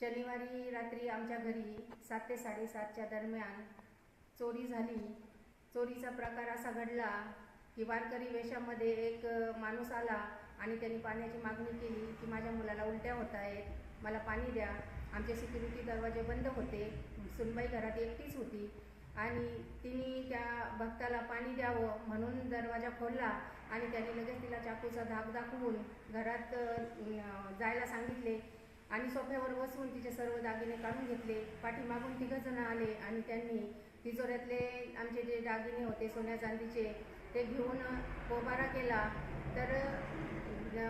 शनिवारी रात्री आमच्या घरी 7 ते 7:30च्या दरम्यान चोरी झाली। चोरीचा प्रकार असा घडला की वारकरी वेशामध्ये एक माणूस आला आणि त्यांनी पाण्याची मागणी केली की माझ्या मुलाला उलट्या होत आहेत, मला पाणी द्या। आमचे सिक्युरिटी दरवाजे बंद होते, सुनबाई घरात एकटीच होती आणि तिने त्या भक्ताला पाणी द्यावं म्हणून दरवाजा खोलला आणि त्यांनी लगेच तिला चाकूचा धाक दाखवून घरात जायला सांगितले आणि सोफ्यावर बसवून तिचे सर्व दागिने काढून घेतले। पाठीमागून 3 जण आले आणि त्यांनी तिजोऱ्यातले आमचे जे दागिने होते सोन्या चांदीचे ते घेऊन पोबारा केला। तर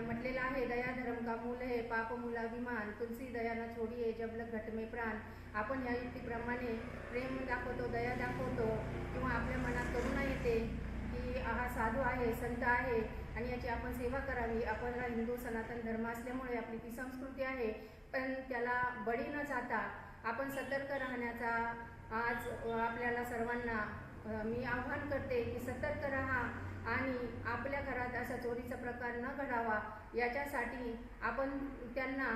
म्हटलेलं आहे, दया धर्म का मूल है, पाप मूलाभिमान, तुलसी दया न छोडिये जब लग घट में प्राण। आपण या युक्तीप्रमाणे प्रेम दाखवतो, दया दाखवतो किंवा आपल्या मनात करुणा येते की हा साधू आहे, संत आहे आणि याची आपण सेवा करावी। आपला हिंदू सनातन धर्म असल्यामुळे आपली ती संस्कृती आहे, पण त्याला बळी न जाता आपण सतर्क राहण्याचा आज आपल्याला सर्वांना मी आव्हान करते की सतर्क राहा आणि आपल्या घरात असा चोरीचा प्रकार न घडावा याच्यासाठी आपण त्यांना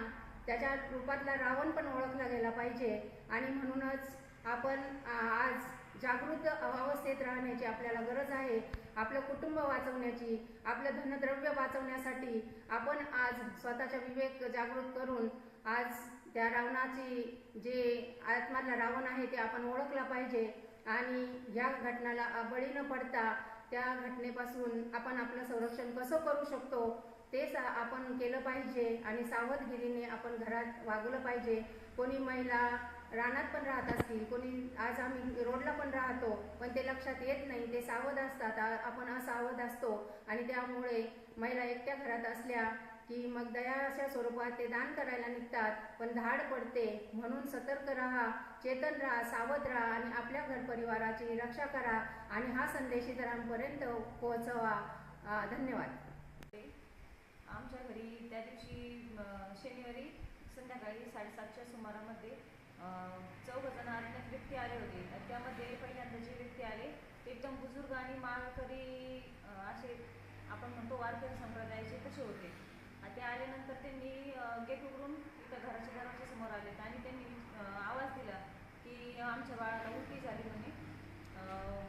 त्याच्या रूपातला रावण पण ओळखला गेला पाहिजे आणि म्हणूनच आपण आज जागृत अवस्थेत राहण्याची आपल्याला गरज आहे। आपलं कुटुंब वाचवण्याची, आपलं धनद्रव्य वाचवण्यासाठी आपण आज स्वतःचा विवेक जागृत करून आज त्या रावणाची जे आत्मधला रावण आहे ते आपण ओळखला पाहिजे आणि या घटनाला बळी न पडता त्या घटनेपासून आपण आपलं संरक्षण कसं करू शकतो तेच आपण केलं पाहिजे आणि सावधगिरीने आपण घरात वागलं पाहिजे। कोणी महिला रानात पण राहत असतील, कोणी आज आम्ही रोडला पण राहतो पण ते लक्षात येत नाही, ते सावध असतात, आपण असावध असतो आणि त्यामुळे महिला एकट्या घरात असल्या की मग दया अशा स्वरूपात ते दान करायला निघतात, पण धाड पडते। म्हणून सतर्क राहा, चेतन राहा, सावध राहा आणि आपल्या घर परिवाराची रक्षा करा आणि हा संदेश इतरांपर्यंत पोहोचवा। धन्यवाद। आमच्या घरी त्या दिवशी शनिवारी संध्याकाळी 7:30च्या सुमारामध्ये 4 जण अज्ञात व्यक्ती आले होते। त्यामध्ये पहिल्यांदा जे व्यक्ती आले ते एकदम बुजुर्ग आणि माळकरी असे आपण म्हणतो वारकरी संप्रदायाचे तसे होते। ते आल्यानंतर त्यांनी गेट उघडून इथं घराच्या दरवाजा समोर आलेत आणि त्यांनी आवाज दिला की आमच्या बाळाला उलटी झाली म्हणे,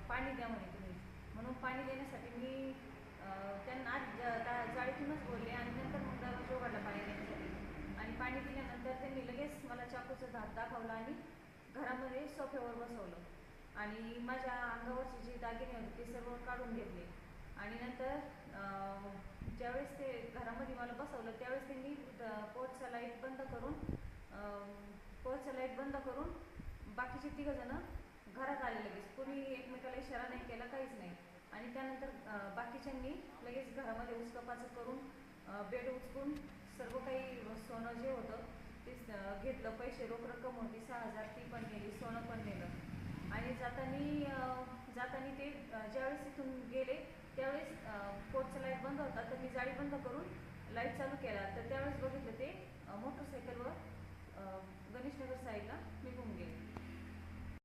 पाणी द्या म्हणे तुम्ही। म्हणून पाणी देण्यासाठी मी त्यांना जाळीतूनच बोलले आणि नंतर मग दरवाजा उघडला पाणी देण्यासाठी आणि पाणी दिल्यानंतर त्यांनी लगेच मला चाकूचा धाक दाखवला आणि घरामध्ये सोफ्यावर बसवलं आणि माझ्या अंगावरचे जे दागिने होते ते सर्व काढून घेतले आणि नंतर ज्यावेळेस ते घरामध्ये मला बसवलं त्यावेळेस त्यांनी पोर्चचा लाईट बंद करून बाकीचे 3 जण घरात आले लगेच। कोणी एकमेकाला इशारा नाही केला, काहीच नाही आणि त्यानंतर बाकीच्यांनी लगेच घरामध्ये उचकापाचक करून बेड उचकून सर्व काही सोनं जे होतं ते घेतलं। पैसे रोख रक्कम होती 6,000 ती पण नेली, सोनं पण नेलं आणि जातानी ते ज्यावेळेस इथून गेले त्यावेळेस पोर्चचा लाईट बंद होता तर मी जाळी बंद करून लाईट चालू केला तर त्यावेळेस बघितलं ते मोटरसायकलवर गणेशनगर साईडला निघून गेले।